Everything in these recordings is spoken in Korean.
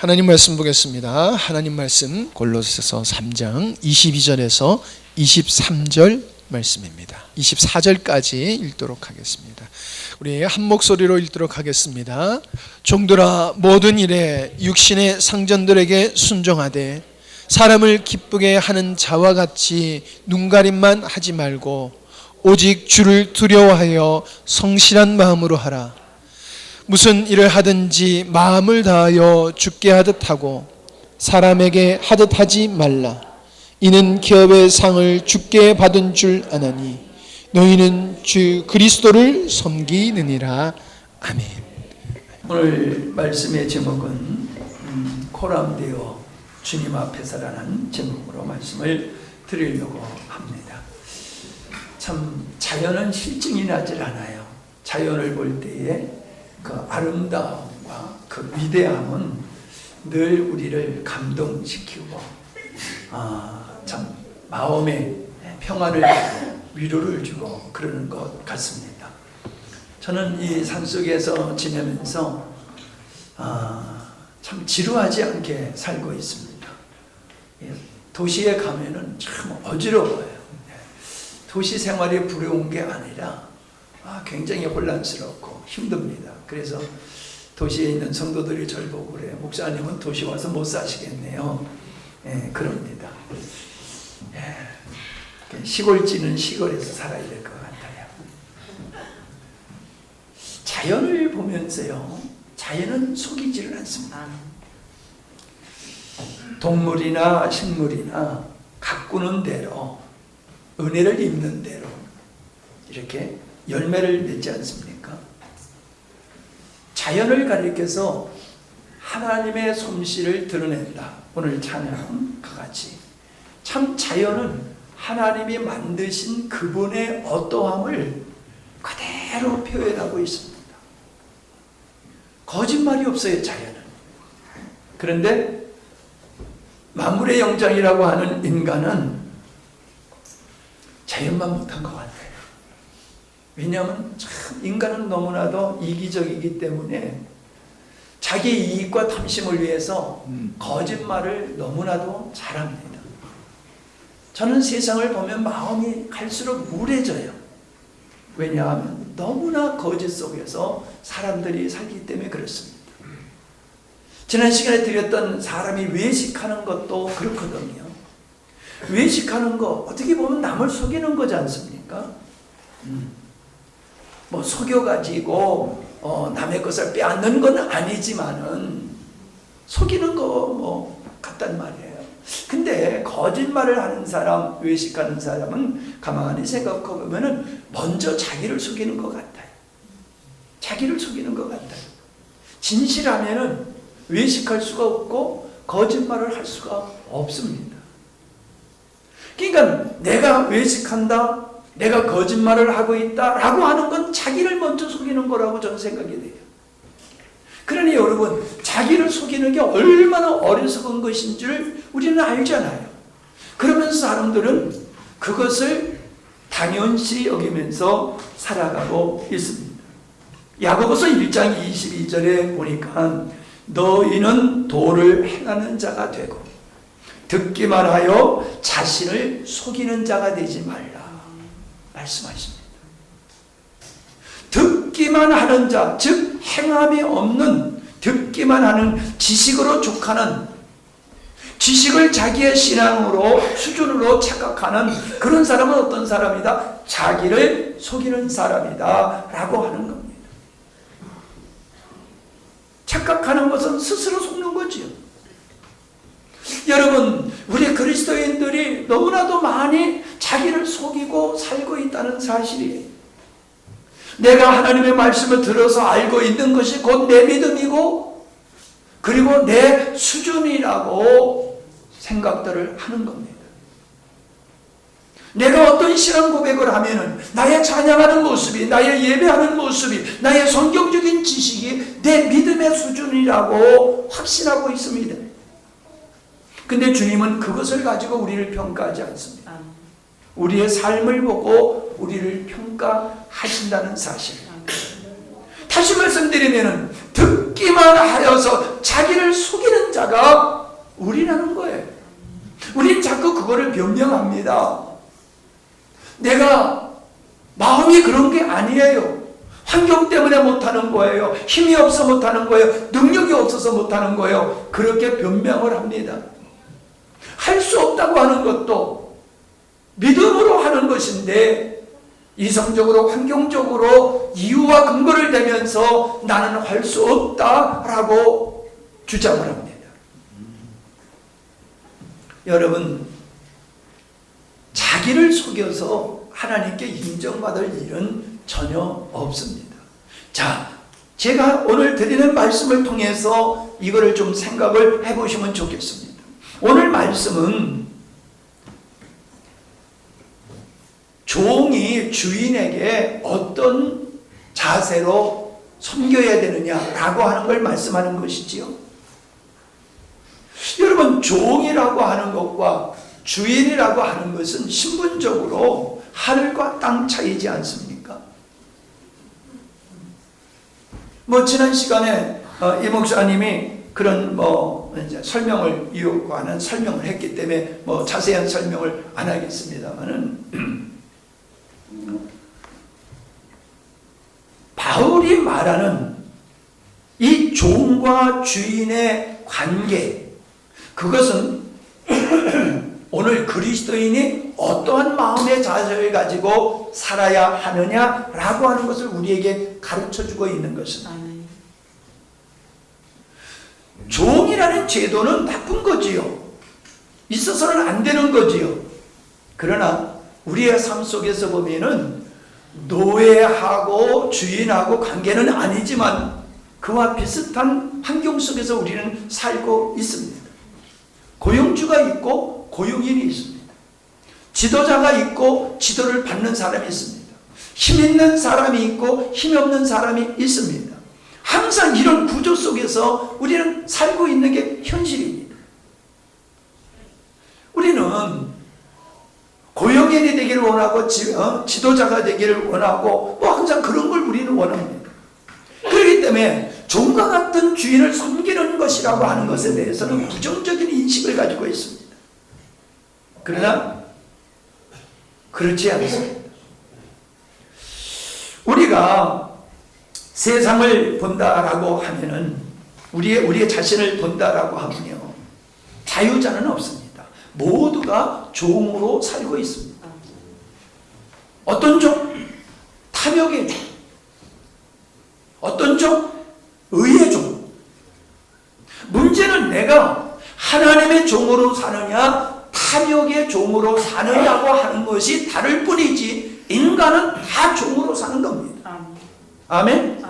하나님 말씀 보겠습니다. 하나님 말씀 골로새서 3장 22절에서 23절 말씀입니다. 24절까지 읽도록 하겠습니다. 우리 한 목소리로 읽도록 하겠습니다. 종들아, 모든 일에 육신의 상전들에게 순종하되 사람을 기쁘게 하는 자와 같이 눈가림만 하지 말고 오직 주를 두려워하여 성실한 마음으로 하라. 무슨 일을 하든지 마음을 다하여 주께 하듯 하고 사람에게 하듯 하지 말라. 이는 기업의 상을 주께 받은 줄 아나니 너희는 주 그리스도를 섬기느니라. 아멘. 오늘 말씀의 제목은 코람데오 주님 앞에서라는 제목으로 말씀을 드리려고 합니다. 참 자연은 실증이 나질 않아요. 자연을 볼 때에 그 아름다움과 그 위대함은 늘 우리를 감동시키고 참 마음에 평안을 주고 위로를 주고 그러는 것 같습니다. 저는 이 산속에서 지내면서 참 지루하지 않게 살고 있습니다. 도시에 가면은 참 어지러워요. 도시 생활이 부러운 게 아니라 굉장히 혼란스럽고 힘듭니다. 그래서 도시에 있는 성도들이 저를 보고 그래요. 목사님은 도시 와서 못 사시겠네요. 그럽니다. 시골지는 시골에서 살아야 될 것 같아요. 자연을 보면서요, 자연은 속이지를 않습니다. 동물이나 식물이나 가꾸는 대로, 은혜를 입는 대로 이렇게 열매를 맺지 않습니까? 자연을 가리켜서 하나님의 솜씨를 드러낸다. 오늘 찬양 그같이 참 자연은 하나님이 만드신 그분의 어떠함을 그대로 표현하고 있습니다. 거짓말이 없어요, 자연은. 그런데 만물의 영장이라고 하는 인간은 자연만 못한 것 같아요. 왜냐하면 참 인간은 너무나도 이기적이기 때문에 자기 이익과 탐심을 위해서 거짓말을 너무나도 잘합니다. 저는 세상을 보면 마음이 갈수록 우울해져요. 왜냐하면 너무나 거짓 속에서 사람들이 살기 때문에 그렇습니다. 지난 시간에 드렸던 사람이 외식하는 것도 그렇거든요. 외식하는 거 어떻게 보면 남을 속이는 거지 않습니까? 뭐 속여가지고 남의 것을 빼앗는 건 아니지만은 속이는 거 뭐 같단 말이에요. 근데 거짓말을 하는 사람, 외식하는 사람은 가만히 생각해 보면은 먼저 자기를 속이는 것 같아요. 자기를 속이는 것 같아요. 진실하면은 외식할 수가 없고 거짓말을 할 수가 없습니다. 그러니까 내가 외식한다, 내가 거짓말을 하고 있다라고 하는 건 자기를 먼저 속이는 거라고 저는 생각이 돼요. 그러니 여러분, 자기를 속이는 게 얼마나 어리석은 것인 줄 우리는 알잖아요. 그러면서 사람들은 그것을 당연시 여기면서 살아가고 있습니다. 야고보서 1장 22절에 보니까 너희는 도를 행하는 자가 되고 듣기만 하여 자신을 속이는 자가 되지 말라 말씀하십니다. 듣기만 하는 자, 즉 행함이 없는 듣기만 하는 지식으로 족하는, 지식을 자기의 신앙으로 수준으로 착각하는 그런 사람은 어떤 사람이다? 자기를 속이는 사람이다 라고 하는 겁니다. 착각하는 것은 스스로 속는 거지요. 여러분, 우리 그리스도인들이 너무나도 많이 자기를 속이고 살고 있다는 사실이에요. 내가 하나님의 말씀을 들어서 알고 있는 것이 곧 내 믿음이고 그리고 내 수준이라고 생각들을 하는 겁니다. 내가 어떤 신앙 고백을 하면은 나의 찬양하는 모습이, 나의 예배하는 모습이, 나의 성경적인 지식이 내 믿음의 수준이라고 확신하고 있습니다. 근데 주님은 그것을 가지고 우리를 평가하지 않습니다. 우리의 삶을 보고 우리를 평가하신다는 사실. 다시 말씀드리면은 듣기만 하여서 자기를 속이는 자가 우리라는 거예요. 우리는 자꾸 그거를 변명합니다. 내가 마음이 그런 게 아니에요. 환경 때문에 못하는 거예요. 힘이 없어 못하는 거예요. 능력이 없어서 못하는 거예요. 그렇게 변명을 합니다. 할 수 없다고 하는 것도 믿음으로 하는 것인데 이성적으로 환경적으로 이유와 근거를 대면서 나는 할 수 없다라고 주장을 합니다. 여러분, 자기를 속여서 하나님께 인정받을 일은 전혀 없습니다. 자, 제가 오늘 드리는 말씀을 통해서 이거를 좀 생각을 해보시면 좋겠습니다. 오늘 말씀은 종이 주인에게 어떤 자세로 섬겨야 되느냐라고 하는 걸 말씀하는 것이지요. 여러분, 종이라고 하는 것과 주인이라고 하는 것은 신분적으로 하늘과 땅 차이지 않습니까? 지난 시간에 이 목사님이 그런 이제 설명을 요구하는 설명을 했기 때문에 자세한 설명을 안 하겠습니다만은 바울이 말하는 이 종과 주인의 관계, 그것은 오늘 그리스도인이 어떠한 마음의 자세를 가지고 살아야 하느냐라고 하는 것을 우리에게 가르쳐주고 있는 것입니다. 종이라는 제도는 나쁜 거지요. 있어서는 안 되는 거지요. 그러나 우리의 삶 속에서 보면은 노예하고 주인하고 관계는 아니지만 그와 비슷한 환경 속에서 우리는 살고 있습니다. 고용주가 있고 고용인이 있습니다. 지도자가 있고 지도를 받는 사람이 있습니다. 힘 있는 사람이 있고 힘 없는 사람이 있습니다. 항상 이런 구조 속에서 우리는 살고 있는 게 현실입니다. 우리는 고용인이 되기를 원하고 지도자가 되기를 원하고 항상 그런 걸 우리는 원합니다. 그렇기 때문에 종과 같은 주인을 섬기는 것이라고 하는 것에 대해서는 부정적인 인식을 가지고 있습니다. 그러나 그렇지 않습니다. 우리가 세상을 본다라고 하면은 우리의 자신을 본다라고 하면요, 자유자는 없습니다. 모두가 종으로 살고 있습니다. 어떤 종? 탐욕의 종. 어떤 종? 의의 종. 문제는 내가 하나님의 종으로 사느냐 탐욕의 종으로 사느냐고 하는 것이 다를 뿐이지 인간은 다 종으로 사는 겁니다. 아멘?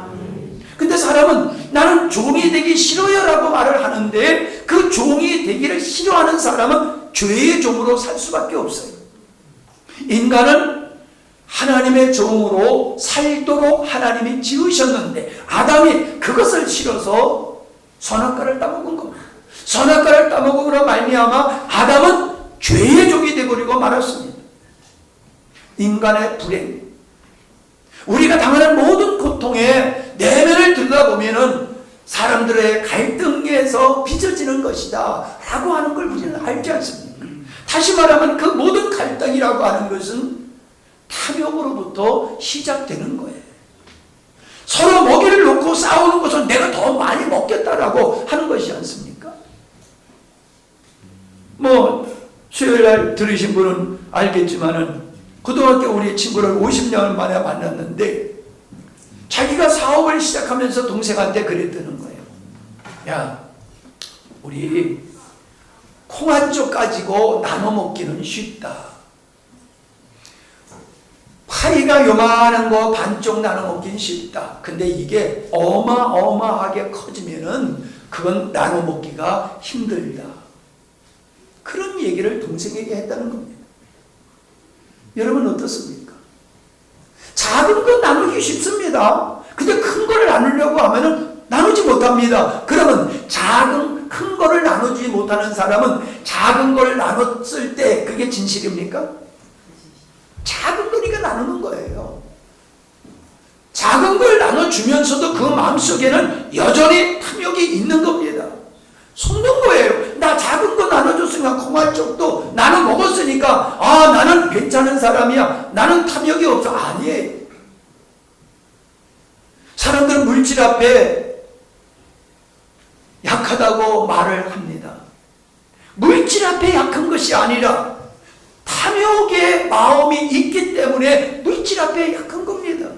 근데 사람은 나는 종이 되기 싫어요 라고 말을 하는데 그 종이 되기를 싫어하는 사람은 죄의 종으로 살 수밖에 없어요. 인간은 하나님의 종으로 살도록 하나님이 지으셨는데 아담이 그것을 싫어서 선악과를 따먹은 겁니다. 선악과를 따먹음으로 말미암아 아담은 죄의 종이 되어버리고 말았습니다. 인간의 불행, 우리가 당하는 모든 고통의 내면을 들여다보면은 사람들의 갈등에서 빚어지는 것이다 라고 하는 걸 우리는 알지 않습니까? 다시 말하면 그 모든 갈등이라고 하는 것은 탐욕으로부터 시작되는 거예요. 서로 먹이를 놓고 싸우는 것은 내가 더 많이 먹겠다라고 하는 것이지 않습니까? 수요일날 들으신 분은 알겠지만은 고등학교 우리 친구를 50년 만에 만났는데 자기가 사업을 시작하면서 동생한테 그랬다는 거예요. 야, 우리 콩 한 쪽 가지고 나눠 먹기는 쉽다. 파이가 요만한 거 반쪽 나눠 먹기는 쉽다. 근데 이게 어마어마하게 커지면은 그건 나눠 먹기가 힘들다. 그런 얘기를 동생에게 했다는 겁니다. 여러분 어떻습니까? 작은 거 나누기 쉽습니다. 근데 큰 거를 나누려고 하면은 나누지 못합니다. 그러면 큰 거를 나누지 못하는 사람은 작은 걸 나눴을 때 그게 진실입니까? 작은 거니까 나누는 거예요. 작은 걸 나눠주면서도 그 마음속에는 여전히 탐욕이 있는 겁니다. 속는 거예요. 나 작은 거 나눠줬으니까 콩알쪽도 나는 먹었으니까 나는 괜찮은 사람이야. 나는 탐욕이 없어. 아니에요. 사람들은 물질 앞에 약하다고 말을 합니다. 물질 앞에 약한 것이 아니라 탐욕의 마음이 있기 때문에 물질 앞에 약한 겁니다.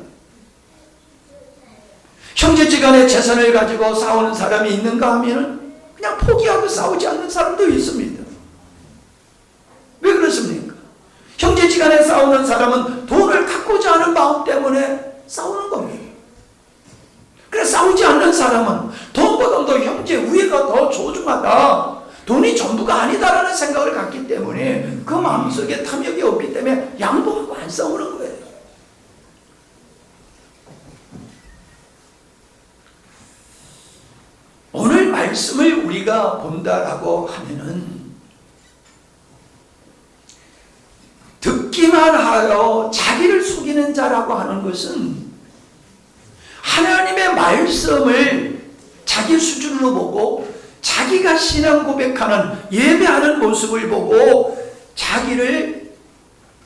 형제지간에 재산을 가지고 싸우는 사람이 있는가 하면은 그냥 포기하고 싸우지 않는 사람도 있습니다. 왜 그렇습니까? 형제지간에 싸우는 사람은 돈을 갖고자 하는 마음 때문에 싸우는 겁니다. 그래 싸우지 않는 사람은 돈보다도 형제 우애가 더 소중하다, 돈이 전부가 아니다라는 생각을 갖기 때문에 그 마음속에 탐욕이 없기 때문에 양보하고 안 싸우는 거예요. 오늘 말씀을 우리가 본다라고 하면은 듣기만 하여 자기를 속이는 자라고 하는 것은 하나님의 말씀을 자기 수준으로 보고 자기가 신앙 고백하는 예배하는 모습을 보고 자기를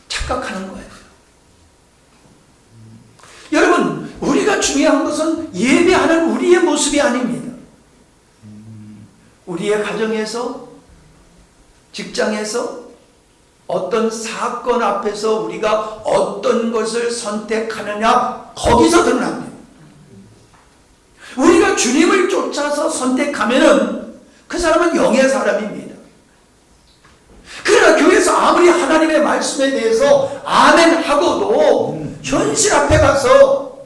착각하는 거예요. 여러분, 우리가 중요한 것은 예배하는 우리의 모습이 아닙니다. 우리의 가정에서, 직장에서, 어떤 사건 앞에서 우리가 어떤 것을 선택하느냐, 거기서 드러납니다. 우리가 주님을 쫓아서 선택하면은 그 사람은 영의 사람입니다. 그러나 교회에서 아무리 하나님의 말씀에 대해서 아멘 하고도 현실 앞에 가서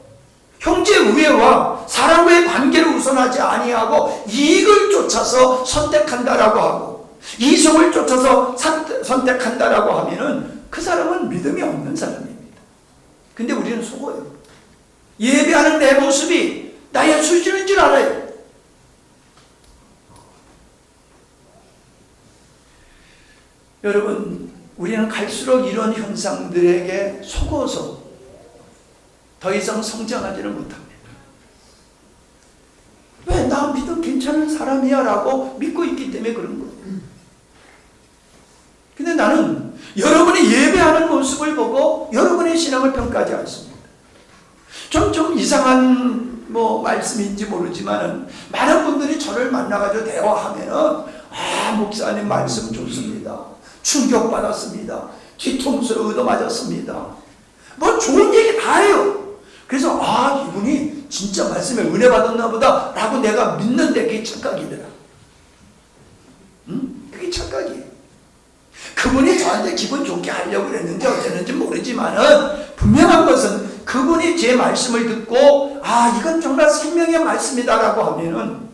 형제 우애와 사람과의 관계를 우선하지 아니하고 이익을 쫓아서 선택한다라고 하고 이성을 쫓아서 선택한다라고 하면은 그 사람은 믿음이 없는 사람입니다. 근데 우리는 속어요. 예배하는 내 모습이 나의 수준인 줄 알아요. 여러분, 우리는 갈수록 이런 현상들에게 속어서 더 이상 성장하지는 못합니다. 왜? 나 믿음 괜찮은 사람이야 라고 믿고 있기 때문에 그런 거예요. 근데 나는 여러분이 예배하는 모습을 보고 여러분의 신앙을 평가하지 않습니다. 좀 이상한 말씀인지 모르지만은 많은 분들이 저를 만나가지고 대화하면은 목사님 말씀 좋습니다. 충격받았습니다. 뒤통수를 얻어맞았습니다. 좋은 얘기 다 해요. 그래서 이분이 진짜 말씀에 은혜 받았나 보다 라고 내가 믿는데 그게 착각이더라. 그게 착각이에요. 그분이 저한테 기분 좋게 하려고 그랬는지 어쨌는지 모르지만은 분명한 것은 그분이 제 말씀을 듣고 이건 정말 생명의 말씀이다라고 하면은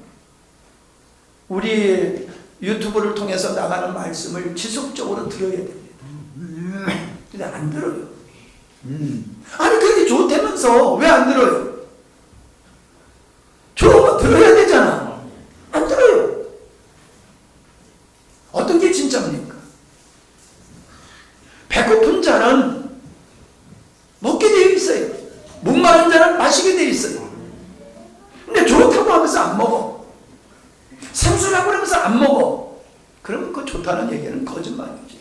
우리 유튜브를 통해서 나가는 말씀을 지속적으로 들어야 됩니다. 근데 안 들어요. 아니 그게 좋다면서 왜 안 들어요? 좋은 거 들어야 되잖아. 안 들어요. 어떤 게 진짜입니까? 배고픈 자는 먹게 되어 있어요. 목마른 자는 마시게 되어 있어요. 근데 좋다고 하면서 안 먹어. 생수라고 하면서 안 먹어. 그러면 그 좋다는 얘기는 거짓말이죠.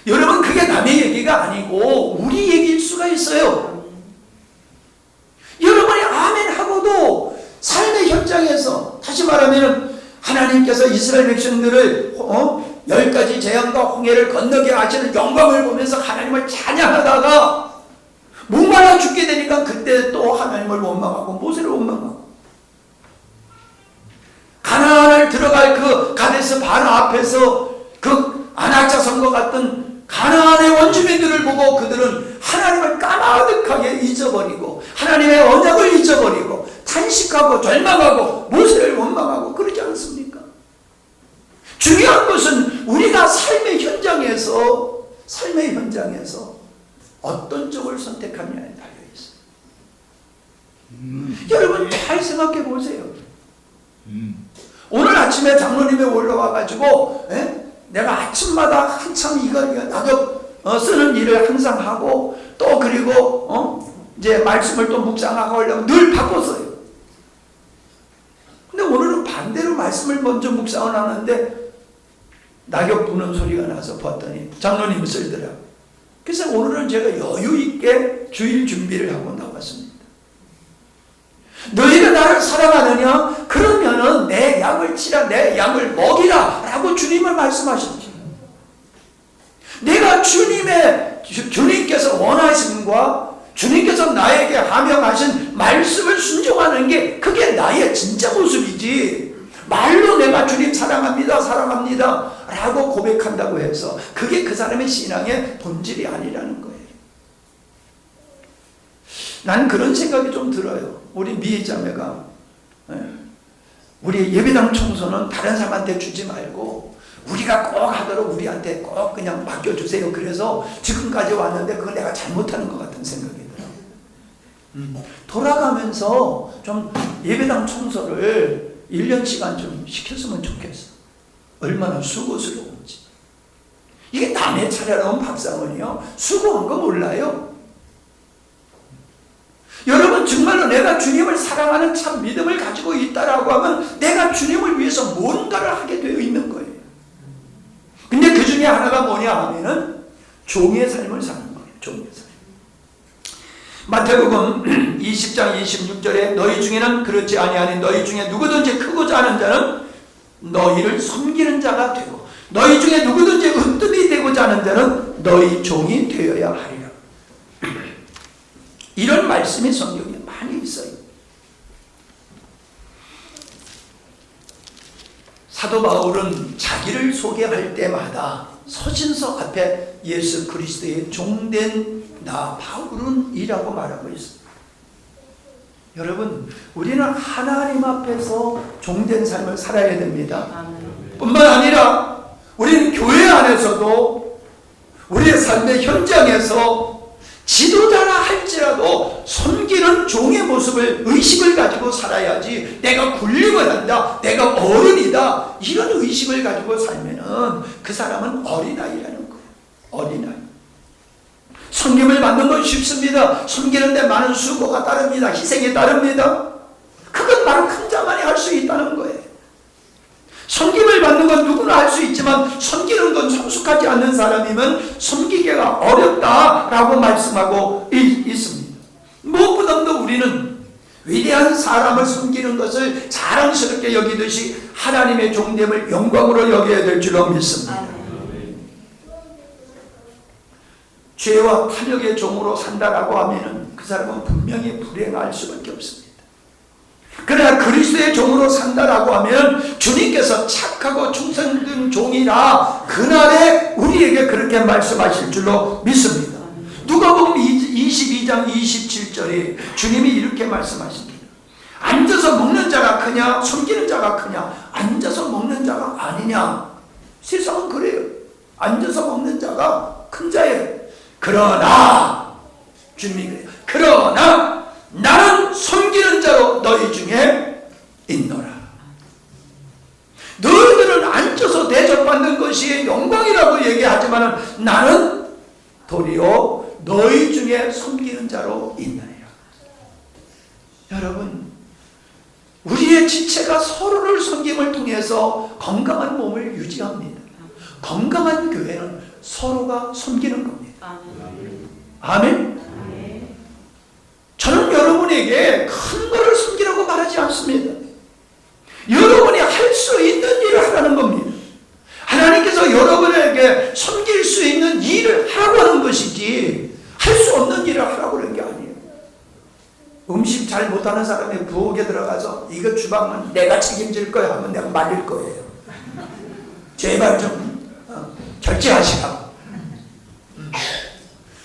여러분, 그게 남의 얘기가 아니고 우리 얘기일 수가 있어요. 여러분이 아멘 하고도 삶의 현장에서, 다시 말하면 하나님께서 이스라엘 백성들을 10가지 재앙과 홍해를 건너게 하시는 영광을 보면서 하나님을 찬양하다가 목말라 죽게 되니까 그때 또 하나님을 원망하고 모세를 원망하고, 가나안을 들어갈 그 가데스 바나 앞에서 그 안악자성과 같은 가나안의 원주민들을 보고 그들은 하나님을 까마득하게 잊어버리고 하나님의 언약을 잊어버리고 탄식하고 절망하고 모세를 원망하고 그러지 않습니까? 중요한 것은 우리가 삶의 현장에서 어떤 쪽을 선택하느냐에 달려있어요. 여러분 잘 생각해 보세요. 오늘 아침에 장로님이 올라와가지고 내가 아침마다 한참 이거 나도 쓰는 일을 항상 하고 또 그리고 이제 말씀을 또 묵상하고 하려고 늘 바꿨어요. 근데 오늘은 반대로 말씀을 먼저 묵상을 하는데 낙엽 부는 소리가 나서 봤더니 장로님이 쓰더라고요. 그래서 오늘은 제가 여유 있게 주일 준비를 하고 나왔습니다. 너희가 나를 사랑하느냐? 그러면은 내 양을 치라, 내 양을 먹이라 라고 주님을 말씀하셨죠. 내가 주님께서 원하심과 주님께서 나에게 하명하신 말씀을 순종하는 게 그게 나의 진짜 모습이지, 말로 내가 주님 사랑합니다 사랑합니다 라고 고백한다고 해서 그게 그 사람의 신앙의 본질이 아니라는 거예요. 난 그런 생각이 좀 들어요. 우리 미애자매가 우리 예배당 청소는 다른 사람한테 주지 말고 우리가 꼭 하도록 우리한테 꼭 그냥 맡겨주세요. 그래서 지금까지 왔는데 그걸 내가 잘못하는 것 같은 생각이 들어요. 돌아가면서 좀 예배당 청소를 1년씩만 좀 시켰으면 좋겠어. 얼마나 수고스러운지. 이게 남의 차례라면 밥상은요 수고한 거 몰라요. 여러분 정말로 내가 주님을 사랑하는 참 믿음을 가지고 있다라고 하면 내가 주님을 위해서 뭔가를 하게 되어 있는 거예요. 근데 그 중에 하나가 뭐냐 하면은 종의 삶을 사는 거예요. 종의 삶. 마태복음 20장 26절에 너희 중에는 그렇지 아니하니 너희 중에 누구든지 크고자 하는 자는 너희를 섬기는 자가 되고 너희 중에 누구든지 으뜸이 되고자 하는 자는 너희 종이 되어야 하리라. 이런 말씀이 성경에 많이 있어요. 사도 바울은 자기를 소개할 때마다 서신서 앞에 예수 그리스도의 종된 나 바울은 이라고 말하고 있습니다. 여러분 우리는 하나님 앞에서 종된 삶을 살아야 됩니다. 뿐만 아니라 우리는 교회 안에서도 우리의 삶의 현장에서 지도자라 할지라도 섬기는 종의 모습을 의식을 가지고 살아야지 내가 군림을 한다 내가 어른이다 이런 의식을 가지고 살면은 그 사람은 어린아이라는 거예요. 어린아이. 섬김을 받는 건 쉽습니다. 섬기는데 많은 수고가 따릅니다. 희생이 따릅니다. 그건 바로 큰 자만이 할 수 있다는 거예요. 섬김을 받는 건 누구나 할 수 있지만 섬기는 건 성숙하지 않는 사람이면 섬기기가 어렵다라고 말씀하고 있습니다. 무엇보다도 우리는 위대한 사람을 섬기는 것을 자랑스럽게 여기듯이 하나님의 종됨을 영광으로 여겨야 될 줄로 믿습니다. 죄와 탐욕의 종으로 산다라고 하면 그 사람은 분명히 불행할 수밖에 없습니다. 그러나 그리스도의 종으로 산다라고 하면 주님께서 착하고 충성된 종이라 그날에 우리에게 그렇게 말씀하실 줄로 믿습니다. 누가복음 22장 27절에 주님이 이렇게 말씀하십니다. 앉아서 먹는 자가 크냐 섬기는 자가 크냐? 앉아서 먹는 자가 아니냐. 세상은 그래요. 앉아서 먹는 자가 큰 자예요. 그러나 주님이 그래요. 그러나 나는 섬기는 자로 너희 중에 있노라. 너희들은 앉아서 대접받는 것이 영광이라고 얘기하지만 나는 도리어 너희 중에 섬기는 자로 있느니라. 여러분 우리의 지체가 서로를 섬김을 통해서 건강한 몸을 유지합니다. 건강한 교회는 서로가 섬기는 겁니다. 아멘. 저는 여러분에게 큰 거를 섬기라고 말하지 않습니다. 여러분이 할 수 있는 일을 하라는 겁니다. 하나님께서 여러분에게 섬길 수 있는 일을 하라고 하는 것이지 할 수 없는 일을 하라고 하는 게 아니에요. 음식 잘 못하는 사람이 부엌에 들어가서 이거 주방은 내가 책임질 거야 하면 내가 말릴 거예요. 제발 좀 절제하시라고.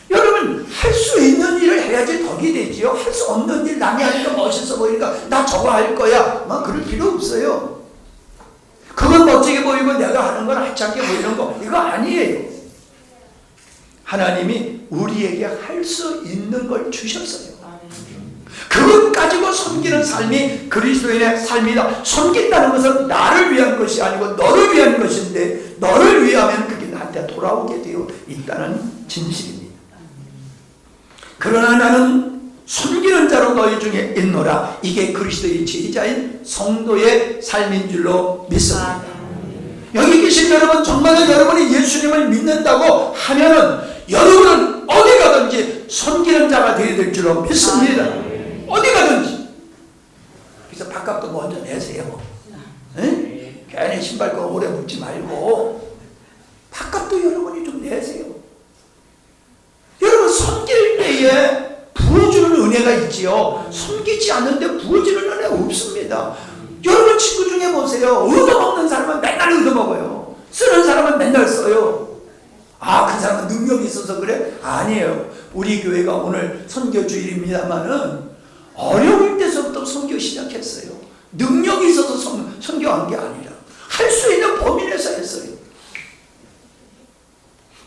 여러분 할 수 있는 일을 해야지 덕이 되지요. 할 수 없는 일 남이 하니까 멋있어 보이니까 나 저거 할 거야 막 그럴 필요 없어요. 그건 멋지게 보이고 내가 하는 건 하찮게 보이는 거 이거 아니에요. 하나님이 우리에게 할 수 있는 걸 주셨어요. 그것 가지고 섬기는 삶이 그리스도인의 삶이다. 섬긴다는 것은 나를 위한 것이 아니고 너를 위한 것인데 너를 위하면 그게 나한테 돌아오게 되어 있다는 진실입니다. 그러나 나는 섬기는 자로 너희 중에 있노라. 이게 그리스도의 제자인 성도의 삶인 줄로 믿습니다. 여기 계신 여러분, 정말로 여러분이 예수님을 믿는다고 하면은 여러분은 어디 가든지 섬기는 자가 되어야 될 줄로 믿습니다. 어디 가든지. 그래서 밥값도 먼저 내세요. 네? 괜히 신발끈 오래 묶지 말고 밥값도 여러분이 좀 내세요. 여러분, 섬길 때에 부어주는 은혜가 있지요. 섬기지 않는데 부어주는 은혜가 없습니다. 여러분 친구 중에 보세요. 얻어먹는 사람은 맨날 얻어먹어요. 쓰는 사람은 맨날 써요. 아, 그 사람은 능력이 있어서 그래? 아니에요. 우리 교회가 오늘 선교주일입니다만은 어려울 때서부터 선교 시작했어요. 능력이 있어서 선교한 게 아니라 할 수 있는 범위 내에서 했어요.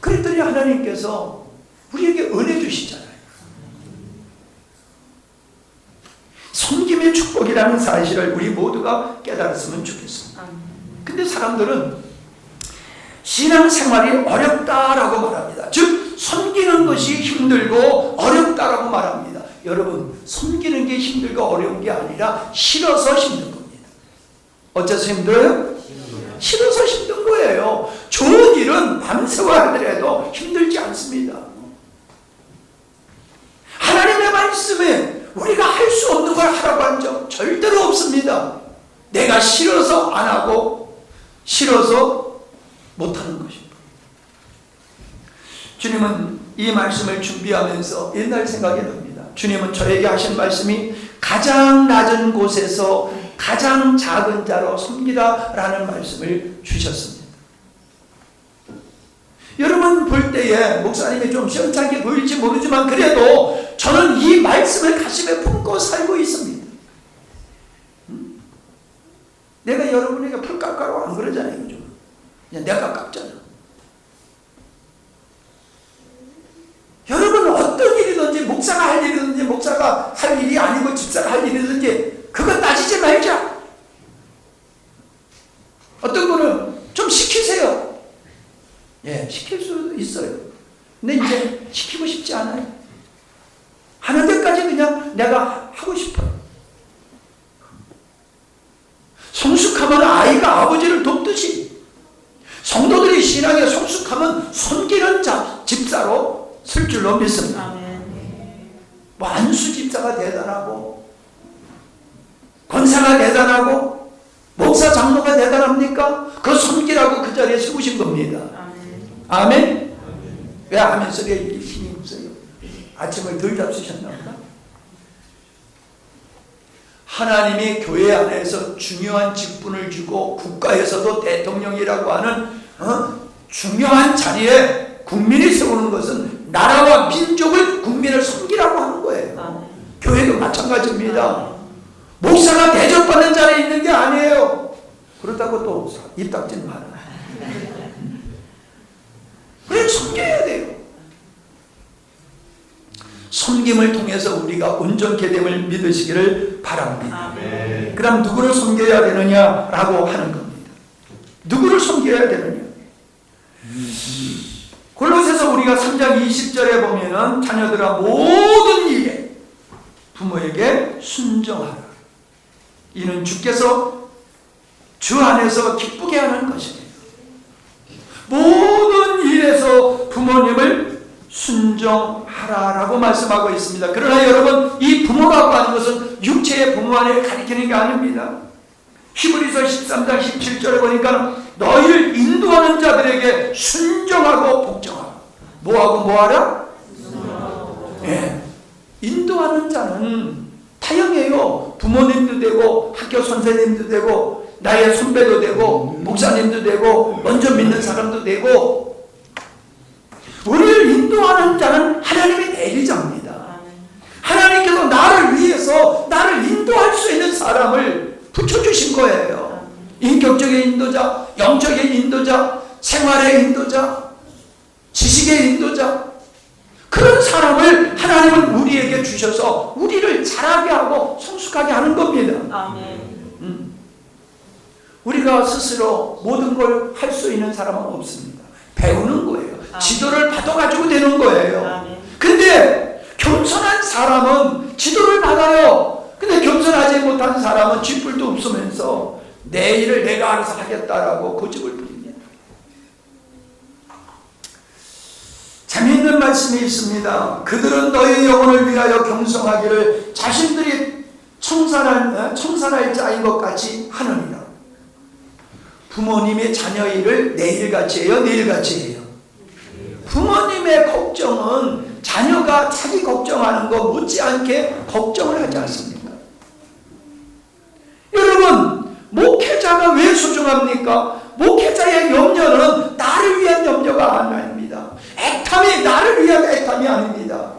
그랬더니 하나님께서 우리에게 은혜 주시잖아요. 섬김의 축복이라는 사실을 우리 모두가 깨달았으면 좋겠습니다. 근데 사람들은 신앙생활이 어렵다라고 말합니다. 즉 섬기는 것이 힘들고 어렵다라고 말합니다. 여러분, 섬기는 게 힘들고 어려운 게 아니라 싫어서 힘든 겁니다. 어째서 힘들어요? 싫어서 힘든 거예요. 좋은 일은 밤새워 하더라도 힘들지 않습니다. 하나님의 말씀에 우리가 할 수 없는 걸 하라고 한 적 절대로 없습니다. 내가 싫어서 안 하고 싫어서 못하는 것입니다. 주님은 이 말씀을 준비하면서 옛날 생각이 납니다. 주님은 저에게 하신 말씀이 가장 낮은 곳에서 가장 작은 자로 섬기라라는 말씀을 주셨습니다. 여러분 볼 때에 목사님이 좀 시원찮게 보일지 모르지만 그래도 저는 이 말씀을 가슴에 품고 살고 있습니다. 내가 여러분에게 풀 깎아라고 안 그러잖아요. 요즘. 그냥 내가 깎잖아. 여러분 어떤 일이든지 목사가 할 일이든지 목사가 할 일이 아니고 집사가 할 일이든지 그거 따지지 말자. 어떤 분은 좀 시키세요. 예, 시킬 수 있어요. 근데 이제 시키고 싶지 않아요. 하는 데까지 그냥 내가 하고 싶어요. 성숙하면 아이가 아버지를 돕듯이 성도들이 신앙에 성숙하면 섬기는 집사로 쓸 줄로 믿습니다. 뭐 안수 집사가 대단하고 권사가 대단하고 목사 장로가 대단합니까? 그 섬기라고 그 자리에 세우신 겁니다. 아멘? 왜 아멘 소리에 힘이 없어요? 아침을 덜 잡수셨나 보다? 하나님이 교회 안에서 중요한 직분을 주고 국가에서도 대통령이라고 하는 중요한 자리에 국민이 세우는 것은 나라와 민족을 국민을 섬기라고 하는 거예요. 교회도 마찬가지입니다. 목사가 대접받는 자리에 있는 게 아니에요. 그렇다고 또 입 닥지는 마라. 그래 섬겨야 돼요. 섬김을 통해서 우리가 온전케 됨을 믿으시기를 바랍니다. 그 다음 누구를 섬겨야 되느냐라고 하는 겁니다. 누구를 섬겨야 되느냐. 골로새서 우리가 3장 20절에 보면은 자녀들아 모든 일에 부모에게 순종하라. 이는 주께서 주 안에서 기쁘게 하는 것입니다. 모든 일에서 부모님을 순종하라라고 말씀하고 있습니다. 그러나 여러분, 이 부모라고 하는 것은 육체의 부모만을 가리키는 게 아닙니다. 히브리서 13장 17절에 보니까 너희를 인도하는 자들에게 순종하고 복종하라. 뭐하고 뭐하라? 예. 인도하는 자는 다양해요. 부모님도 되고 학교 선생님도 되고 나의 선배도 되고 목사님도 되고 먼저 믿는 사람도 되고. 우리를 인도하는 자는 하나님의 대리자입니다. 하나님께서 나를 위해서 나를 인도할 수 있는 사람을 붙여주신 거예요. 인격적인 인도자, 영적인 인도자, 생활의 인도자, 지식의 인도자, 그런 사람을 하나님은 우리에게 주셔서 우리를 자라게 하고 성숙하게 하는 겁니다. 우리가 스스로 모든 걸 할 수 있는 사람은 없습니다. 배우는 거예요. 지도를 받아가지고 되는 거예요. 아멘. 근데 겸손한 사람은 지도를 받아요. 근데 겸손하지 못한 사람은 쥐뿔도 없으면서 내 일을 내가 알아서 하겠다라고 고집을 부립니다. 재미있는 말씀이 있습니다. 그들은 너희 영혼을 위하여 경성하기를 자신들이 청산할 자인 것 같이 하느니라. 부모님의 자녀 일을 내일같이 해요? 내일같이 해요? 부모님의 걱정은 자녀가 자기 걱정하는 거 못지않게 걱정을 하지 않습니까? 여러분, 목회자가 왜 소중합니까? 목회자의 염려는 나를 위한 염려가 아닙니다. 애탐이 나를 위한 애탐이 아닙니다.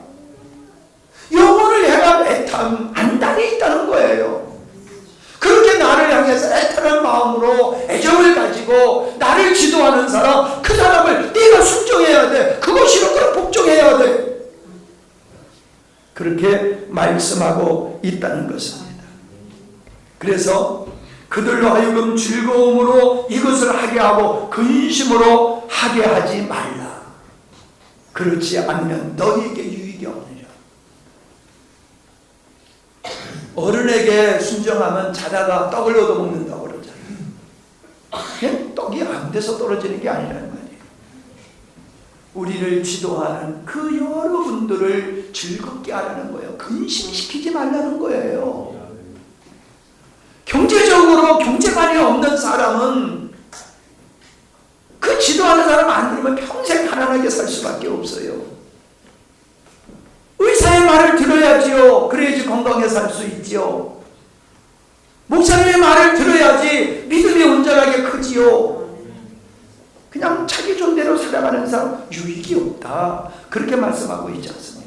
영혼을 향한 애탐, 안달이 있다는 거예요. 그렇게 나를 향해서 애타는 마음으로 애정을 가지고 나를 지도하는 사람, 그 사람을 네가 순종해야 돼. 그거 싫은 걸 복종해야 돼. 그렇게 말씀하고 있다는 것입니다. 그래서 그들로 하여금 즐거움으로 이것을 하게 하고 근심으로 하게 하지 말라. 그렇지 않으면 너희에게 유익이 없느니라. 어른에게 순종하면 자다가 떡을 얻어먹는다고 그러잖아요. 그냥 떡이 안 돼서 떨어지는 게 아니라는 말이에요. 우리를 지도하는 그 여러분들을 즐겁게 하라는 거예요. 근심시키지 말라는 거예요. 경제적으로 경제관이 없는 사람은 그 지도하는 사람 안 들으면 평생 가난하게 살 수밖에 없어요. 의사의 말을 들어야지요. 그래야지 건강하게 살 수 있지요. 목사님의 말을 들어야지 믿음이 온전하게 크지요. 그냥 자기 존대로 살아가는 사람 유익이 없다. 그렇게 말씀하고 있지 않습니까?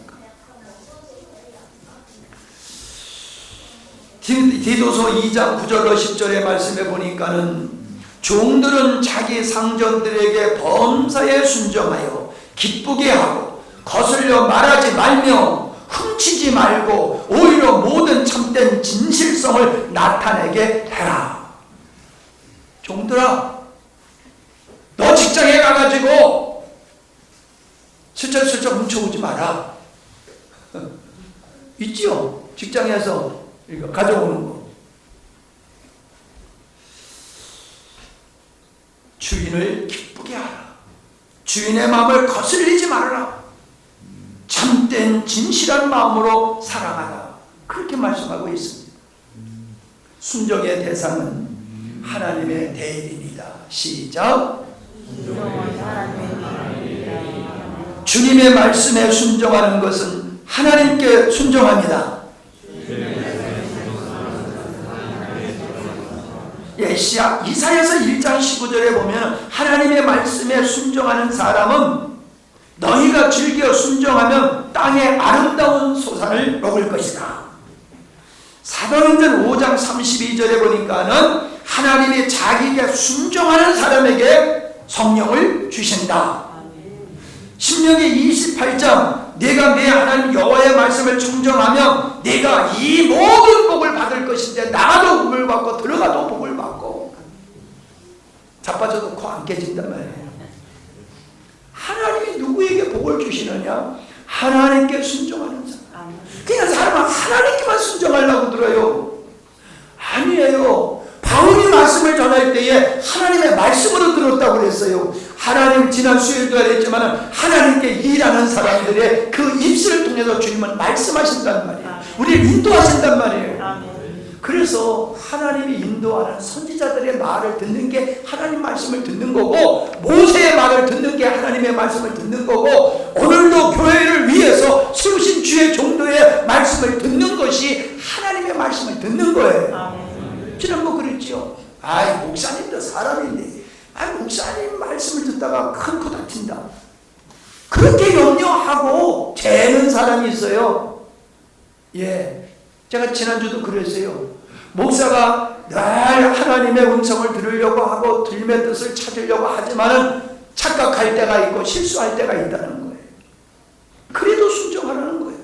디도서 2장 9절로 10절의 말씀에 보니까는 종들은 자기 상전들에게 범사에 순종하여 기쁘게 하고 거슬려 말하지 말며 훔치지 말고 오히려 모든 참된 진실성을 나타내게 해라. 종들아, 너 직장에 가가지고 슬쩍슬쩍 훔쳐오지 마라. 있지요? 직장에서 이거 가져오는 거. 주인을 기쁘게 하라. 주인의 마음을 거슬리지 말아라. 참된 진실한 마음으로 사랑하라. 그렇게 말씀하고 있습니다. 순종의 대상은 하나님의 대일입니다. 시작. 주님의 말씀에 순종하는 것은 하나님께 순종합니다. 이사야서 1장 19절에 보면 하나님의 말씀에 순종하는 사람은 너희가 즐겨 순종하면 땅의 아름다운 소산을 먹을 것이다. 사도행전 5장 32절에 보니까는 하나님이 자기에게 순종하는 사람에게 성령을 주신다. 신명기 28장 내가 내 하나님 여호와의 말씀을 청정하면 내가 이 모든 복을 받을 것인데 나가도 복을 받고 들어가도 복을 받고 자빠져도 코 안 깨진단 말이에요. 하나님이 누구에게 복을 주시느냐? 하나님께 순종하는 사람. 그냥 사람은 하나님께만 순종하려고 들어요. 아니에요. 바울이 말씀을 전할 때에 하나님의 말씀으로 들었다고 그랬어요. 하나님, 지난 수요일도 했지만 하나님께 일하는 사람들의 그 입술을 통해서 주님은 말씀하신단 말이에요. 우리를 인도하신단 말이에요. 그래서 하나님이 인도하는 선지자들의 말을 듣는 게 하나님 말씀을 듣는 거고, 모세의 말을 듣는 게 하나님의 말씀을 듣는 거고, 오늘도 교회를 위해서 세우신 주의 종도의 말씀을 듣는 것이 하나님의 말씀을 듣는 거예요. 지난번 그랬죠. 아이, 목사님도 사람인데, 목사님 말씀을 듣다가 큰 코 다친다. 그렇게 염려하고 재는 사람이 있어요. 제가 지난주도 그랬어요. 목사가 늘 하나님의 음성을 들으려고 하고 들림의 뜻을 찾으려고 하지만은 착각할 때가 있고 실수할 때가 있다는 거예요. 그래도 순종하라는 거예요.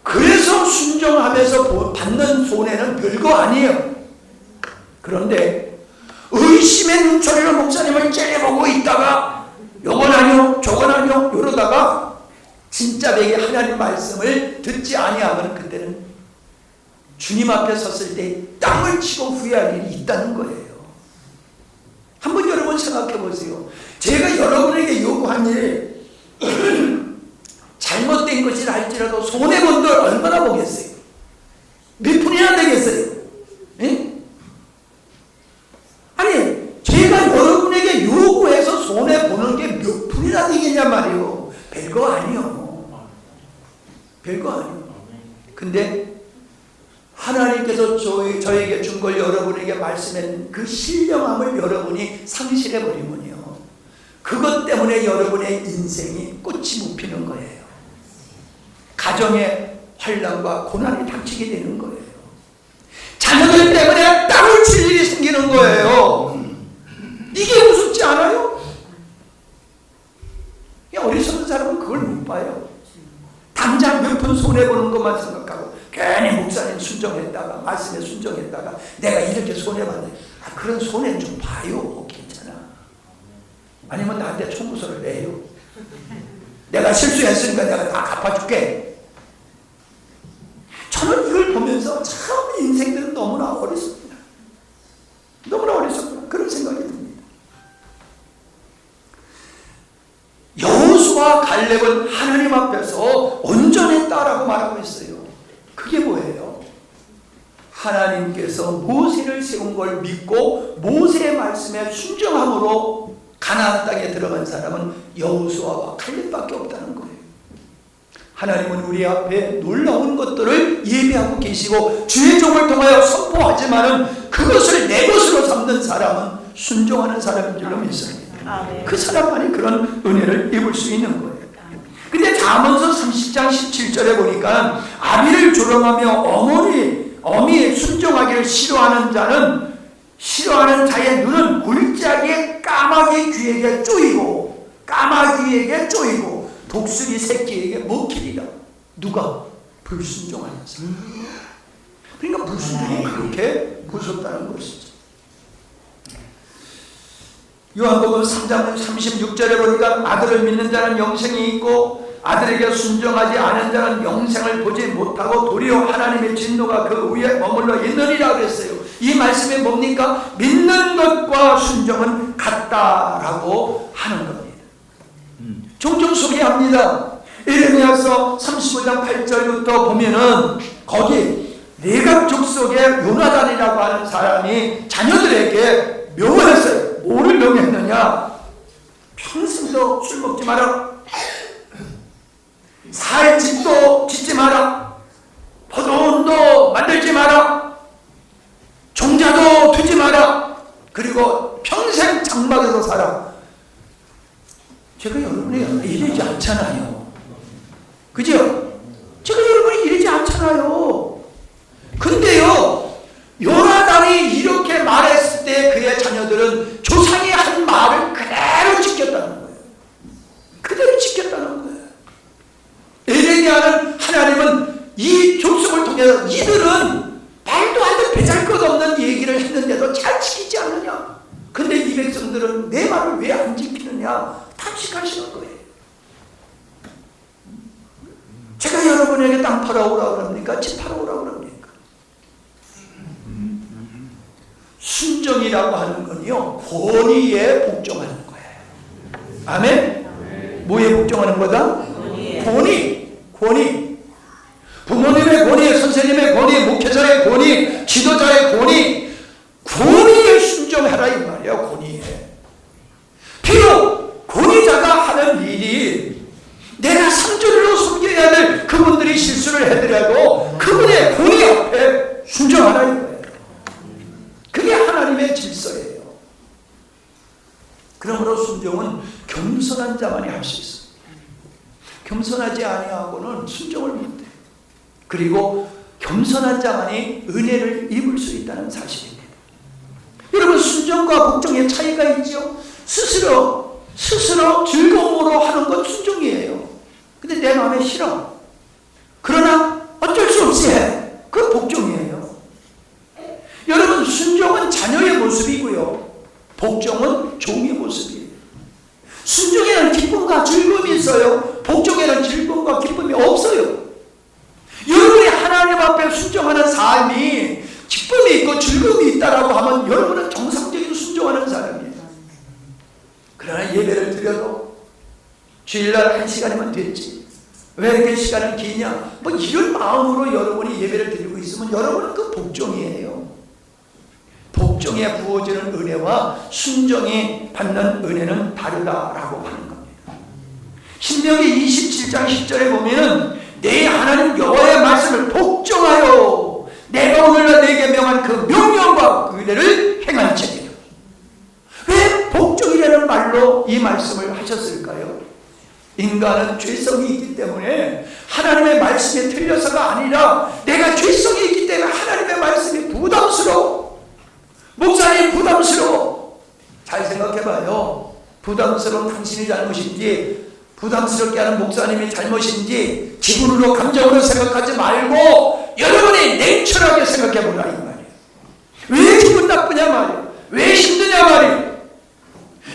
그래서 순종하면서 받는 손해는 별거 아니에요. 그런데 의심의 눈초리로 목사님을 째려보고 있다가 요건 아니요 저건 아니요 이러다가 진짜 내게 하나님 말씀을 듣지 아니하면 그때는 주님 앞에 섰을 때 땅을 치고 후회할 일이 있다는 거예요. 한번 여러분 생각해 보세요. 제가 여러분에게 요구한 일 잘못된 것이라 할지라도 손해본 들 얼마나 보겠어요? 몇 푼이나 되겠어요? 예? 아니 제가 여러분에게 요구해서 손해보는 게 몇 푼이나 되겠냐 말이에요. 별거 아니요. 별거 아니요. 근데 하나님께서 저에게 준 걸 여러분에게 말씀한 그 신령함을 여러분이 상실해버리면요, 그것 때문에 여러분의 인생이 꽃이 못 피는 거예요. 가정에 환난과 고난이 닥치게 되는 거예요. 자녀들 때문에 땅을 칠 일이 생기는 거예요. 이게 우습지 않아요? 어리석은 사람은 그걸 못 봐요. 당장 몇 푼 손해보는 것만 생각하고 괜히 목사님 순종했다가 말씀에 순종했다가 내가 이렇게 손해봤네. 그런 손해는 좀 봐요. 괜찮아. 아니면 나한테 청구서를 내요. 내가 실수했으니까 내가 다 갚아줄게. 저는 이걸 보면서 참 인생들은 너무나 어리석구나. 너무나 어리석구나. 그런 생각이 듭니다. 여호수아 갈렙은 하나님 앞에서 온전했다라고 말하고 있어요. 그게 뭐예요? 하나님께서 모세를 세운 걸 믿고 모세의 말씀에 순종함으로 가나안 땅에 들어간 사람은 여호수아와 갈렙밖에 없다는 거예요. 하나님은 우리 앞에 놀라운 것들을 예비하고 계시고 주의 종을 통하여 선포하지만은 그것을 내 것으로 삼는 사람은 순종하는 사람인 줄로 믿습니다. 그 사람만이 그런 은혜를 입을 수 있는 거예요. 근데 잠언서 30장 17절에 보니까 아비를 조롱하며 어미의 순종하기를 싫어하는 자의 눈은 골짜기에 까마귀 귀에게 쪼이고 독수리 새끼에게 먹히리라. 누가? 불순종하는 사람. 그러니까 불순종이 그렇게 무섭다는 것이죠. 요한복음 3장 36절에 보니까 아들을 믿는 자는 영생이 있고 아들에게 순종하지 않은 자는 영생을 보지 못하고 도리어 하나님의 진노가 그 위에 머물러 있느니라 그랬어요. 이 말씀이 뭡니까? 믿는 것과 순종은 같다라고 하는 겁니다. 종종 소개합니다. 에레미야서 35장 8절부터 보면은 거기 레갑 족속의 요나단이라고 하는 사람이 자녀들에게 명령했어요. 뭐를 명령했느냐? 평생도 술 먹지 마라. 살 집도 짓지 마라. 포도원도 만들지 마라. 종자도 두지 마라. 그리고 평생 장막에서 살아. 제가 여러분이 이러지 않잖아요. 그죠? 제가 여러분이 이러지 않잖아요. 근데요, 요나단이 이렇게 말했을 때 그의 자녀들은 조상이 한 말을 그대로 지켰다는 거예요. 그대로 지켰다는 거예요. 에레미야는 하나님은 이 족속을 통해서 이들은 말도 안 되는 배잘것없는 얘기를 했는데도 잘 지키지 않느냐. 근데 이 백성들은 내 말을 왜 안 지키느냐 탐식하시는 거예요. 제가 여러분에게 땅 팔아오라고 그럽니까? 집 팔아오라고 그럽니까? 순종이라고 하는 건요, 권위에 복종하는 거예요. 아멘? 뭐에 복종하는 거다? 권위. 부모님의 권위, 선생님의 권위, 목회자의 권위, 지도자의 권위에 순종하라 이 말이에요. 권위에. 비록 권위자가 하는 일이 내가 상주로 섬겨야 될 그분들이 실수를 해더라도 그분의 권위 앞에 순종하라 이 거예요. 그게 하나님의 질서예요. 그러므로 순종은 겸손한 자만이 할 수 있어요. 겸손하지 아니하고는 순종을 못해요. 그리고 겸손한 자만이 은혜를 입을 수 있다는 사실입니다. 여러분, 순종과 복종의 차이가 있죠. 스스로 즐거움으로 하는 건 순종이에요. 근데 내 마음에 싫어. 그러나 어쩔 수 없이 해. 그건 복종이에요. 여러분, 순종은 자녀의 모습이고요, 복종은 종의 모습이에요. 순종의 주일날 1시간이면 됐지. 왜 이렇게 시간은 기냐? 뭐 이런 마음으로 여러분이 예배를 드리고 있으면 여러분은 그 복종이에요. 복종에 부어지는 은혜와 순종이 받는 은혜는 다르다라고 하는 겁니다. 신명기 27장 10절에 보면은 내 하나님 여호와의 말씀을 복종하여 내가 오늘날 내게 명한 그 명령과 그 은혜를 행할지니라. 왜 복종이라는 말로 이 말씀을 하셨을까요? 인간은 죄성이 있기 때문에 하나님의 말씀에 틀려서가 아니라 내가 죄성이 있기 때문에 하나님의 말씀이 부담스러워. 목사님 부담스러워. 잘 생각해봐요. 부담스러운 당신이 잘못인지 부담스럽게 하는 목사님이 잘못인지 기분으로 감정으로 생각하지 말고 여러분이 냉철하게 생각해보라 이 말이에요. 왜 기분 나쁘냐 말이에요. 왜 힘드냐 말이에요.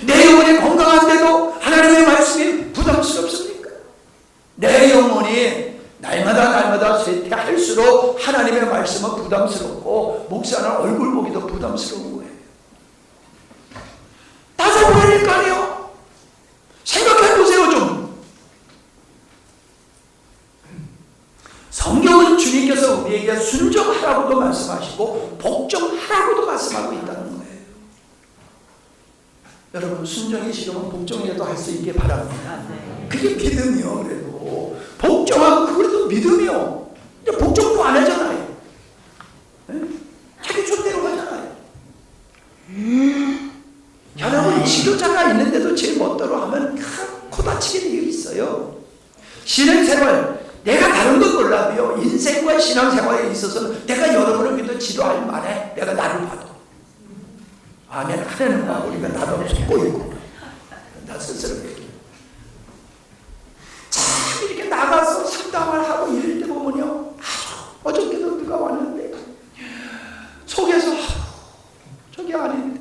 내 영혼이 건강한데도 하나님의 말씀이 부담스럽습니까? 내 영혼이 날마다 쇠퇴할수록 하나님의 말씀은 부담스럽고 목사는 얼굴 보기도 부담스러운 거예요. 따져보라니까요. 생각해보세요 좀. 성경은 주님께서 우리에게 순종하라고도 말씀하시고 복종하라고도 말씀하고 있다는 거예요. 여러분 순종이 싫으면 복종이라도 할 수 있게 바랍니다. 그게 믿음이요. 그래도 복종하고 그래도 믿음이요. 복종도 안 하잖아요. 자기 촌대로 가잖아요. 여러분 지도자가 있는데도 제 멋대로 하면 코 다치게 되어 있어요. 신앙생활 내가 다른 건 몰라도요. 인생과 신앙생활에 있어서는 내가 여러분을 믿어 지도할 만해. 내가 나를 봐도 아멘 하나님 봐. 우리가 나도 속고 있고 나 스스로 참 이렇게 나가서 상담을 하고 이럴 때 보면요. 어저께도 누가 왔는데 속에서 저게 아닌데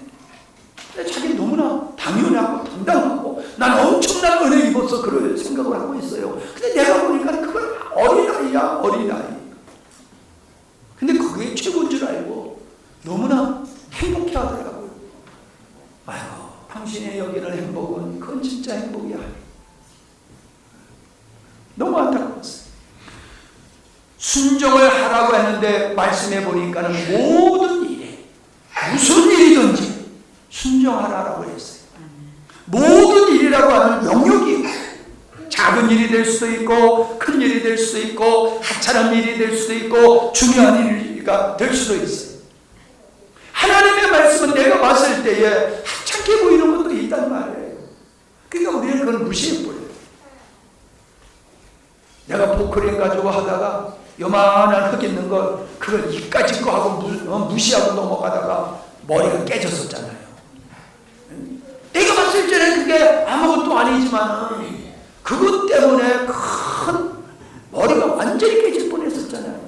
자기 너무나 당연하고 당당하고 난 엄청난 은혜 입어서 그럴 생각을 하고 있어요. 근데 내가 보니까 그건 어린아이야 어린아이. 근데 그게 최고인 줄 알고 너무나 행복해 하더라고요. 아이고 당신의 여기는 행복은 그건 진짜 행복이야. 너무 안타까웠어요. 순종을 하라고 했는데 말씀해 보니까는 모든 일에 무슨 일이든지 순종하라고 했어요. 모든 일이라고 하는 영역이 작은 일이 될 수도 있고 큰 일이 될 수도 있고 하찮은 일이 될 수도 있고 중요한 일이 될 수도 있어요. 하나님의 말씀은 내가 봤을 때에 하찮게 보이는 것도 있단 말이에요. 그러니까 우리는 그걸 무시해버려요. 내가 포크레인 가지고 하다가 요만한 흙 있는 걸 그걸 이까짓 거 하고 무시하고 넘어가다가 머리가 깨졌었잖아요. 내가 봤을 때는 그게 아무것도 아니지만 그것 때문에 큰 머리가 완전히 깨질 뻔했었잖아요.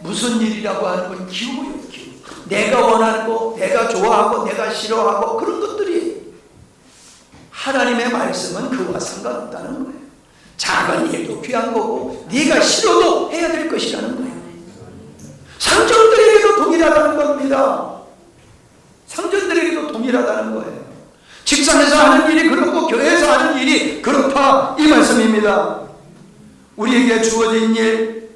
무슨 일이라고 하는 건 기우예요. 기우. 내가 원하는 거, 내가 좋아하고 내가 싫어하고 그런 것들이 하나님의 말씀은 그와 상관없다는 거예요. 작은 일도 귀한 거고 네가 싫어도 해야 될 것이라는 거예요. 상전들에게도 동일하다는 겁니다. 상전들에게도 동일하다는 거예요. 직장에서 하는 일이 그렇고 교회에서 하는 일이 그렇다 이 말씀입니다. 우리에게 주어진 일,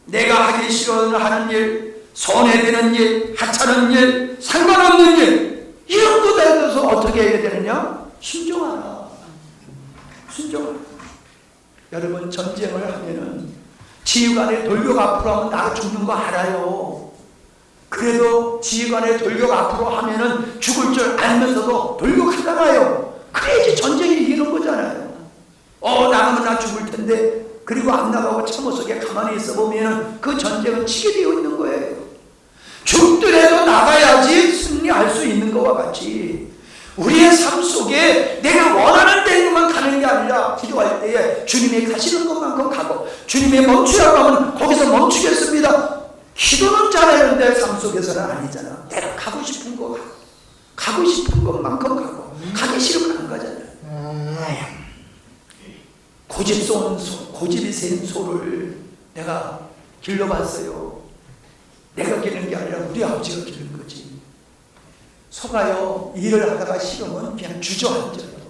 내가 하기 싫어하는 일, 손해되는 일, 하찮은 일, 상관없는 일 이런 것에 대해서 어떻게 해야 되느냐? 순종하라. 순종하라. 여러분 전쟁을 하면은 지휘관의 돌격 앞으로 하면 나가 죽는 거 알아요. 그래도 지휘관의 돌격 앞으로 하면은 죽을 줄 알면서도 돌격하잖아요. 그래야지 전쟁이 이기는 거잖아요. 나가면 나 죽을 텐데 그리고 안 나가고 참호 속에 가만히 있어 보면은 그 전쟁은 치게 되어 있는 거예요. 죽더라도 나가야지 승리할 수 있는 것과 같이 우리의 삶 속에 내가 원하는 데로만 가는 게 아니라 기도할 때에 주님이 가시는 것만큼 가고 주님이 멈추라고 하면 거기서 멈추겠습니다. 기도는 잘하는데 삶 속에서는 아니잖아. 내가 가고 싶은 거 가고 싶은 것만큼 가고 가기 싫으면 안 가잖아요. 고집이 센 소를 내가 길러봤어요. 내가 기르는 게 아니라 우리 아버지가 기르는 거지. 소가요 일을 하다가 싫으면 그냥 주저앉아요.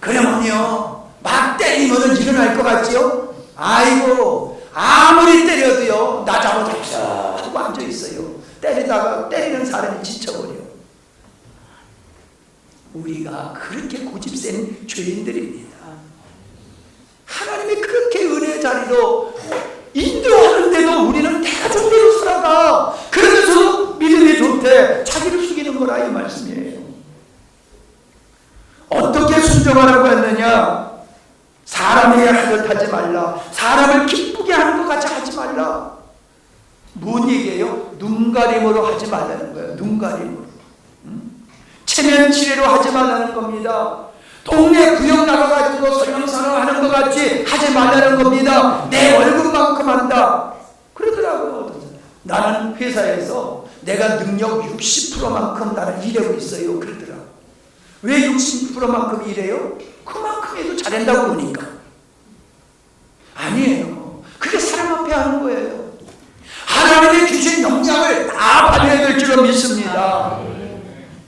그러면요 막 때리면 일어날 것 같지요? 아이고 아무리 때려도요 나 잘못했어 하고 앉아있어요. 때리다가 때리는 사람이 지쳐버려. 우리가 그렇게 고집센 죄인들입니다. 하나님이 그렇게 은혜 자리로 인도하는데도 우리는 내가 정대로 살아가. 그러면서 믿음이 좋대. 자기를 숙이는 거라 이 말씀이에요. 어떻게 순종하라고 했느냐? 사람에게 하듯 하지 말라. 사람을 기쁘게 하는 것 같이 하지 말라. 뭔 얘기예요? 눈가림으로 하지 말라는 거예요. 눈가림으로. 체면 치레로 하지 말라는 겁니다. 동네 구역 나가가지고 설명서를 하는 것 같이 하지 말라는 겁니다. 내 월급만큼 한다. 그러더라고요. 나는 회사에서 내가 능력 60%만큼 나는 일하고 있어요. 그러더라고요. 왜 60%만큼 일해요? 그만큼 해도 잘한다고 보니까. 아니에요. 그게 사람 앞에 하는 거예요. 하나님의 주신 역량을 다 발휘해야 될 줄로 믿습니다.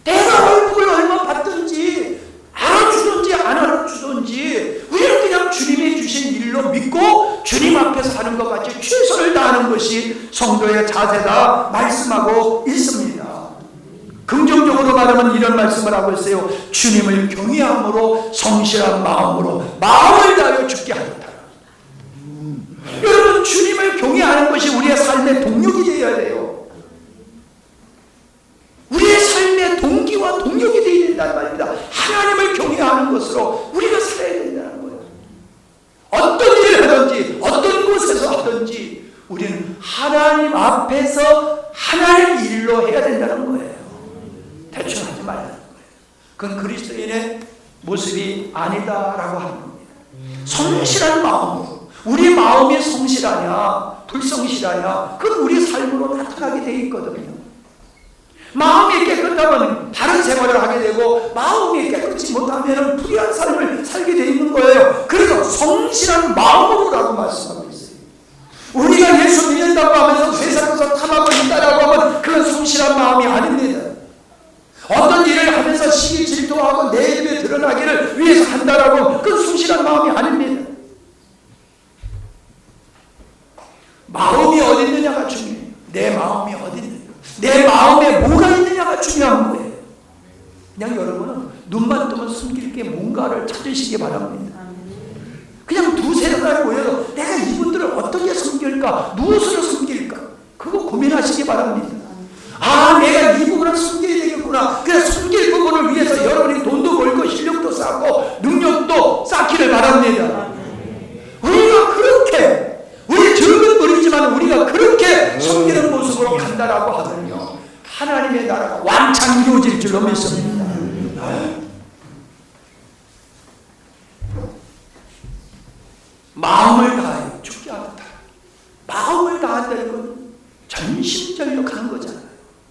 내가 월급을 얼마 받든지 알아주든지 안 알아주든지 우리는 그냥 주님이 주신 일로 믿고 주님 앞에서 하는 것 같이 최선을 다하는 것이 성도의 자세다 말씀하고 있습니다. 긍정적으로 말하면 이런 말씀을 하고 있어요. 주님을 경외함으로 성실한 마음으로 마음을 다하여 죽게 하였다. 여러분 주님을 경외하는 것이 우리의 삶의 동력이 되어야 돼요. 우리의 삶의 동기와 동력이 되어야 된다는 말입니다. 하나님을 경외하는 것으로 우리가 살아야 된다는 거예요. 어떤 일을 하든지 어떤 곳에서 하든지 우리는 하나님 앞에서 하나님 일로 해야 된다는 거예요. 대충 하지 말라는 거예요. 그건 그리스도인의 모습이 아니다라고 하는 겁니다. 성실한 마음으로. 우리 마음이 성실하냐 불성실하냐 그건 우리 삶으로 나타나게 되어 있거든요. 마음이 깨끗하면 다른 생활을 하게 되고 마음이 깨끗지 못하면 불의한 삶을 살게 되어 있는 거예요. 그래서 성실한 마음으로라고 말씀하고 있어요. 우리가 예수 믿는다고 하면서 세상에서 탐하고 있다라고 하면 그건 성실한 마음이 아닙니다. 어떤 일을 하면서 시기 질투하고 내 입에 드러나기를 위해서 한다라고 하면 그건 성실한 마음이 아닙니다. 마음이 어디 있느냐가 중요해요. 내 마음이 어디 있느냐. 내 마음에 뭐가 있느냐가 중요한 거예요. 그냥 여러분은 눈만 뜨면 숨길 게 뭔가를 찾으시기 바랍니다. 그냥 두세 달 모여서 내가 이분들을 어떻게 숨길까? 무엇으로 숨길까? 그거 고민하시기 바랍니다. 아, 내가 이 부분을 숨겨야 되겠구나. 그래서 숨길 부분을 위해서 여러분이 돈도 벌고 실력도 쌓고 능력도 쌓기를 바랍니다. 우리가 그렇게 우리 적은 버리지만 우리가 그렇게 섬기는 모습으로 간다라고 하면요 하나님의 나라가 왕창 이루어질 줄로 믿습니다. 마음을 다하여 죽게 하다. 마음을 다한다는 건 전심전력하는 거잖아요.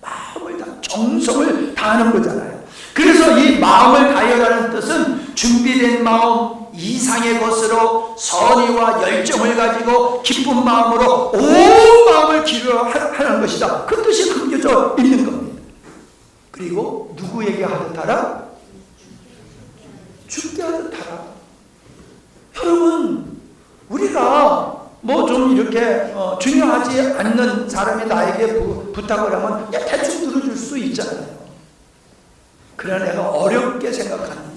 마음을 다 정성을 다하는 거잖아요. 그래서 이 마음을 다하여라는 뜻은 준비된 마음 이상의 것으로 선의와 열정을 가지고 기쁜 마음으로 온 마음을 기울여 하는 것이다. 그 뜻이 담겨져 있는 겁니다. 그리고 누구에게 하듯 하라? 죽게 하듯 하라. 여러분 우리가 뭐 좀 이렇게 중요하지 않는 사람이 나에게 부탁을 하면 대충 들어줄 수 있잖아요. 그러나 내가 어렵게 생각하는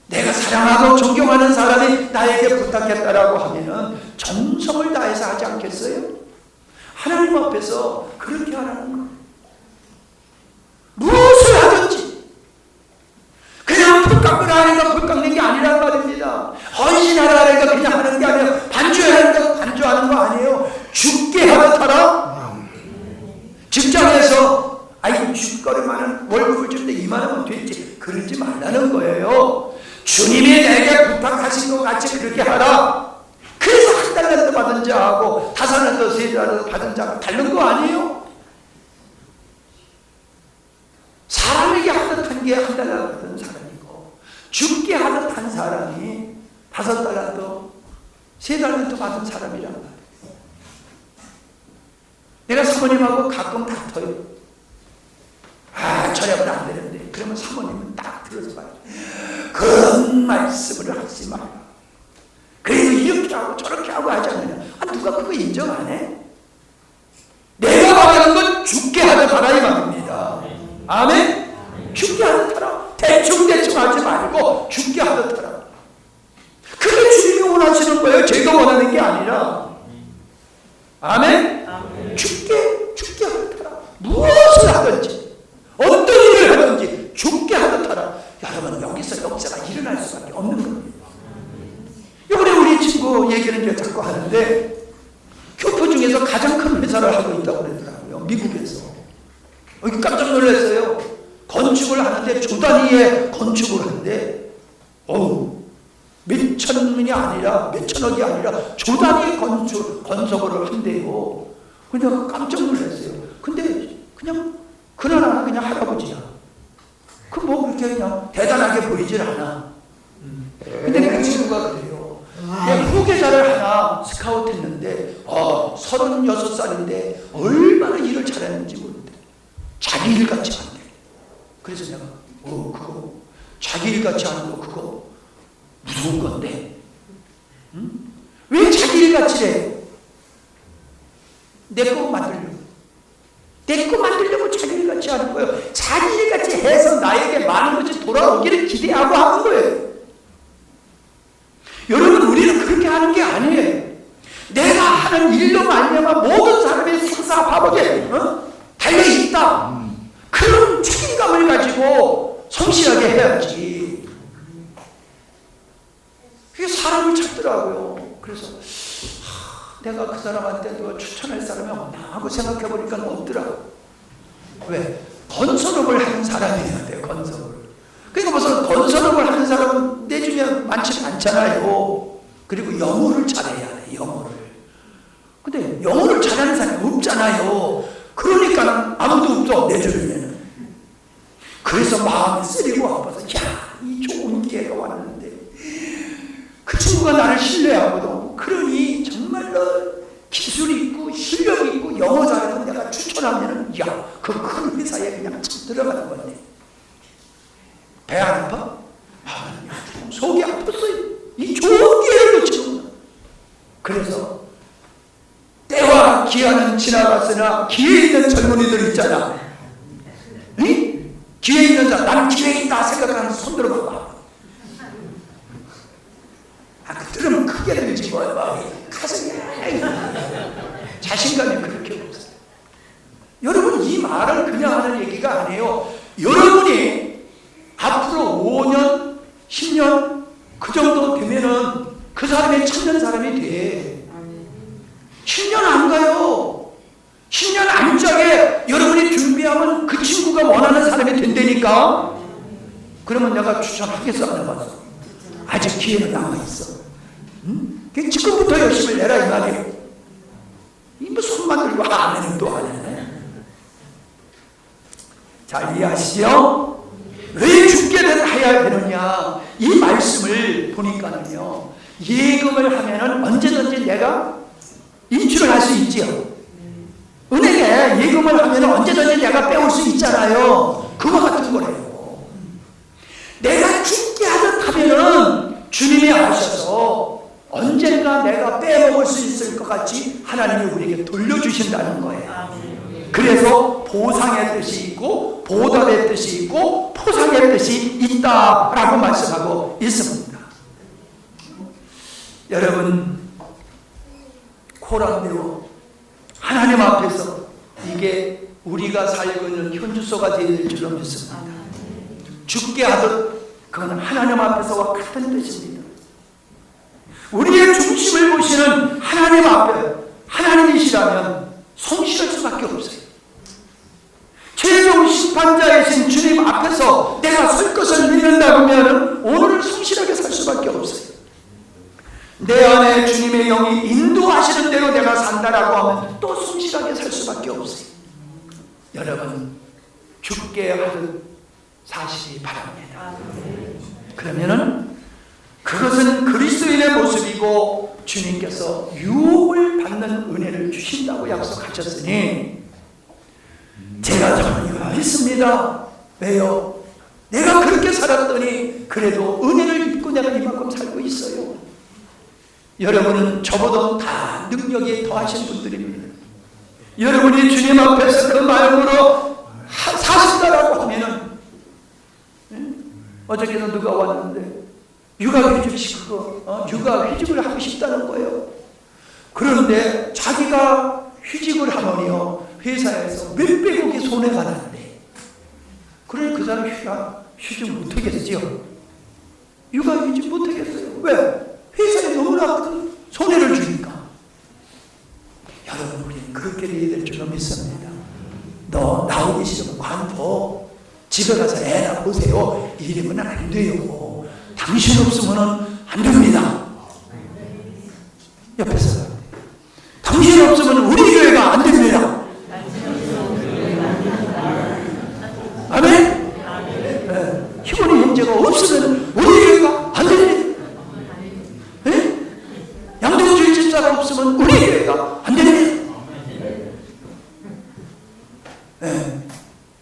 내가 사랑하고 존경하는 사람이 나에게 부탁했다라고 하면은 정성을 다해서 하지 않겠어요? 하나님 앞에서 그렇게 하라는 거예요. 무엇을 하든지 그냥 불 깎으라 하니까 불 깎는 게 아니란 말입니다. 헌신하라 하니까 그냥 하는 게 아니에요. 반주하는 거 반주하는 거 아니에요. 죽게 하듯 하라. 직장에서 아이고 죽거리만은 월급을 주는데 2만 원은 됐지 그러지 말라는 거예요. 주님이 내게 부탁하신 것 같이 그렇게 하라. 그래서 한 달란트 받은 자하고 5달란트, 3달란트 받은 자하고 다른 거 아니에요? 사람에게 하듯 한 게 한 달란트 받은 사람이고 죽게 하듯 한 사람이 5달란트, 3달란트 받은 사람이란 말이에요. 내가 사모님하고 가끔 다퉈요. 아, 저녁은 안 되는데. 그러면 사모님은 딱 들어서 봐요. 그 그런 말씀을 하지 마. 그래서 이렇게 하고 저렇게 하고 하지 않느냐. 누가 그거 인정 안 해? 내가 말하는 건 죽게 하듯 하라 이 말입니다. 아멘? 죽게 하듯 하라. 대충 하지 말고 죽게 하듯 하라. 그게 주님이 원하시는 거예요. 제가 원하는 게 아니라. 아멘? 죽게 하듯 하라. 무엇을 하든지 어떤 일을 하든지 죽게 하듯 하라. 여러분, 여기서 역사가 일어날 수밖에 없는 겁니다. 이번에 우리 친구 얘기는 이제 자꾸 하는데, 교포 중에서 가장 큰 회사를 하고 있다고 그러더라고요. 미국에서. 깜짝 놀랐어요. 건축을 하는데, 조 단위의 건축을 하는데, 몇 천이 아니라, 몇 천억이 아니라, 조 단위의 건축을 한대요. 그냥 깜짝 놀랐어요. 근데, 그냥, 그나마 그냥 할아버지야. 뭐 그렇게 그냥 대단하게 보이질 않아. 근데 그 친구가 그래요. 후계자를 하나 스카우트 했는데 36살인데 얼마나 일을 잘했는지 모르는데 자기 일같이 한대. 그래서 내가 그거 자기 일같이 하는 거 그거 무서운 건데 왜 자기 일같이 해? 내 거 만들려고 자기 일같이 하는 거예요. 자기 일같이 해서 나에게 많은 것이 돌아오기를 기대하고 하는 거예요. 여러분, 우리는 그렇게 하는 게 아니에요. 내가 하는 일로 말미암아 모든 사람의 생사화복에 달려있다. 그런 책임감을 가지고 성실하게 해야지. 그게 사람을 찾더라고요. 그래서 내가 그 사람한테도 추천할 사람이 없나 하고 생각해보니까 없더라. 왜? 건설업을 하는 사람이어야 돼요. 건설업을. 그러니까 무슨 건설업을 하는 사람은 내 중에 많지 않잖아요. 그리고 영어를 잘해야 돼. 영어를. 근데 영어를 잘하는 사람이 없잖아요. 그러니까 아무도 없어. 내 주변에는. 그래서 마음이 쓰리고 아파서 이 좋은 기회가 왔는데 그 친구가 나를 신뢰하거든. 그러니 정말로 기술이 있고 실력이 있고 영어 잘하는 내가 추천하면은 그 큰 회사에 그냥 들어가는 건데 배 안 아파? 속이 아팠어요. 이 좋은 기회를 놓치구나. 그래서 때와 기한은 지나갔으나 기회 있는 젊은이들 있잖아. 응? 기회 있는 자, 나는 기회 있다 생각하는 손 들어봐봐. 들으면 크게 들지 뭐 가슴이 자신감이 그렇게 없어요. 여러분, 이 말을 그냥 하는 얘기가 아니에요. 여러분이 앞으로 5년, 10년 그 정도 되면은 그 사람이 찾는 사람이 돼. 10년 안 가요. 10년 안짝에 여러분이 준비하면 그 친구가 원하는 사람이 된다니까. 그러면 내가 추천하겠어, 안 해봤어? 아직 기회는 남아있어. 지금부터 열심히 내라 이 말이에요. 뭐 손만 들고 아멘은 또 안 해. 자, 이해하시죠? 왜 죽게 하여야 되느냐? 이 말씀을 보니까는요, 예금을 하면은 언제든지 내가 인출을 할 수 있지요. 은행에 예금을 하면은 언제든지 내가 빼올 수 있잖아요. 그거 같은 거래요. 내가 죽게 하듯 하면은 주님이 아셔서 언젠가 내가 빼먹을 수 있을 것 같이 하나님이 우리에게 돌려주신다는 거예요. 그래서 보상의 뜻이 있고 보답의 뜻이 있고 포상의 뜻이 있다라고 말씀하고 있습니다. 여러분, 코람되어 하나님 앞에서 이게 우리가 살고 있는 현주소가 되어야 될 줄로 믿습니다. 죽게 하듯 그건 하나님 앞에서와 같은 뜻입니다. 우리의 중심을 보시는 하나님 앞에 하나님이시라면 성실할 수밖에 없어요. 최종 심판자이신 주님 앞에서 내가 설 것을 믿는다고 하면 오늘은 성실하게 살 수밖에 없어요. 내 안에 주님의 영이 인도하시는 대로 내가 산다라고 하면 또 성실하게 살 수밖에 없어요. 여러분, 죽게 하듯 사시기 바랍니다. 그러면은 그것은 그리스도인의 모습이고 주님께서 유혹을 받는 은혜를 주신다고 약속하셨으니 제가 정말 있습니다. 왜요? 내가 그렇게 살았더니 그래도 은혜를 입고 내가 이만큼 살고 있어요. 여러분은 저보다 다 능력이 더하신 분들입니다. 여러분이 주님 앞에서 그 마음으로 사신다라고 하면은, 어저께도 누가 왔는데 육아휴직 육아휴직을 하고 싶다는 거예요. 그런데 자기가 휴직을 하면요 회사에서 몇백억이 손해가 나는데, 그래 그 사람 휴직 못하겠죠. 육아휴직 못하겠어요. 왜? 회사에 너무나 큰 손해를 주니까. 여러분, 우리는 그렇게 돼야 될 줄로 믿습니다. 너 나오기 싫으면 관둬. 집에 가서 애나 보세요. 이러면 안 돼요. 당신 없으면 안 됩니다. 옆에서 당신 없으면 우리 교회가 안 됩니다. 아멘? 네. 희원이 형제가 없으면 우리 교회가 안 됩니다. 네? 양동주의 집사가 없으면 우리 교회가 안 됩니다. 네.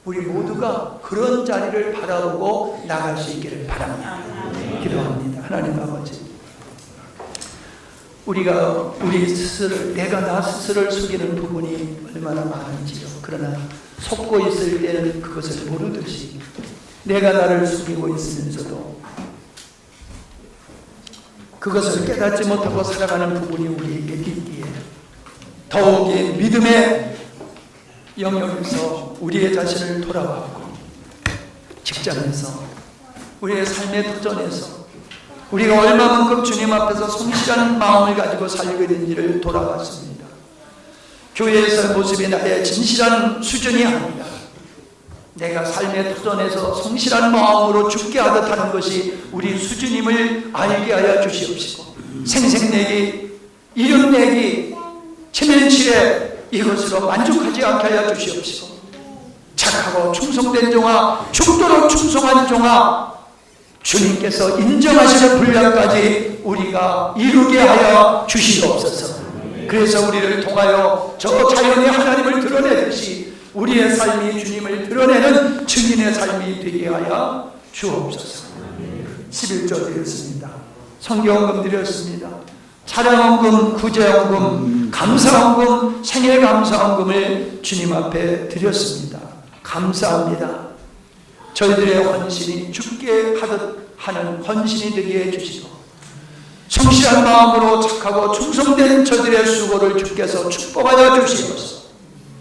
우리 모두가 그런 자리를 바라보고 나갈 수 있기를 바랍니다. 기도합니다. 하나님 아버지, 우리가 우리 스스로, 내가 나 스스로를 속이는 부분이 얼마나 많은지요. 그러나 속고 있을 때는 그것을 모르듯이 내가 나를 속이고 있으면서도 그것을 깨닫지 못하고 살아가는 부분이 우리에게 있기에 더욱이 믿음의 영역에서 우리의 자신을 돌아봤고, 직장에서, 우리의 삶의 도전에서 우리가 얼마만큼 주님 앞에서 성실한 마음을 가지고 살게 된지를 돌아봤습니다. 교회에서의 모습이 나의 진실한 수준이 아니라 내가 삶의 도전에서 성실한 마음으로 죽게 하듯 하는 것이 우리 수준임을 알게 하여 주시옵시고, 생색내기, 이름내기, 체면치레 이것으로 만족하지 않게 하여 주시옵시고, 착하고 충성된 종아, 죽도록 충성한 종아, 주님께서 인정하시는 분량까지 우리가 이루게 하여 주시옵소서. 그래서 우리를 통하여 저 자연의 하나님을 드러내듯이 우리의 삶이 주님을 드러내는 증인의 삶이 되게 하여 주옵소서. 11조 드렸습니다. 성경헌금 드렸습니다. 차량헌금, 구제헌금, 감사헌금, 생일감사헌금을 주님 앞에 드렸습니다. 감사합니다. 저희들의 헌신이 죽게 하듯 하는 헌신이 되게 해주시고, 성실한 마음으로 착하고 충성된 저들의 수고를 주께서 축복하여 주시옵소서.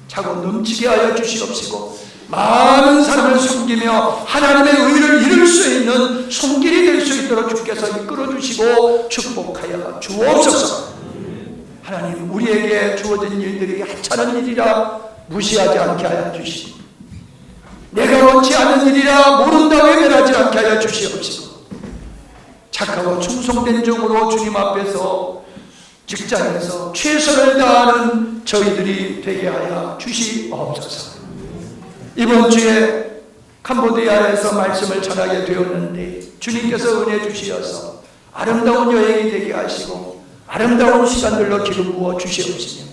차고 넘치게 하여 주시옵시고, 많은 사람을 섬기며 하나님의 의를 이룰 수 있는 손길이 될 수 있도록 주께서 이끌어 주시고 축복하여 주옵소서. 하나님, 우리에게 주어진 일들이 하찮은 일이라 무시하지 않게 하여 주시고, 내가 원치 않는 일이라 모른다고 외면하지 않게 하여 주시옵시고, 착하고 충성된 종으로 주님 앞에서 직장에서 최선을 다하는 저희들이 되게 하여 주시옵소서. 이번 주에 캄보디아에서 말씀을 전하게 되었는데 주님께서 은혜 주시어서 아름다운 여행이 되게 하시고 아름다운 시간들로 기름 부어 주시옵시며,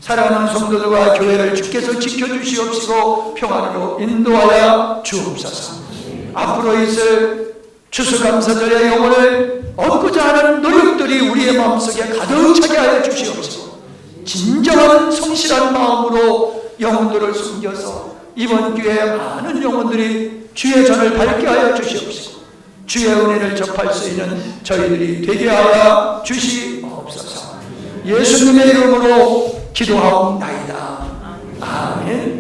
사랑하는 성도들과 교회를 주께서 지켜주시옵시고 평안으로 인도하여 주옵소서. 앞으로 있을 추수감사절의 영혼을 얻고자 하는 노력들이 우리의 마음속에 가득 차게 하여 주시옵시고, 진정한 성실한 마음으로 영혼들을 숨겨서 이번 기회에 많은 영혼들이 주의 전을 밟게 하여 주시옵시고, 주의 은혜를 접할 수 있는 저희들이 되게 하여 주시옵소서. 예수님의 이름으로 기도하옵나이다. 아멘.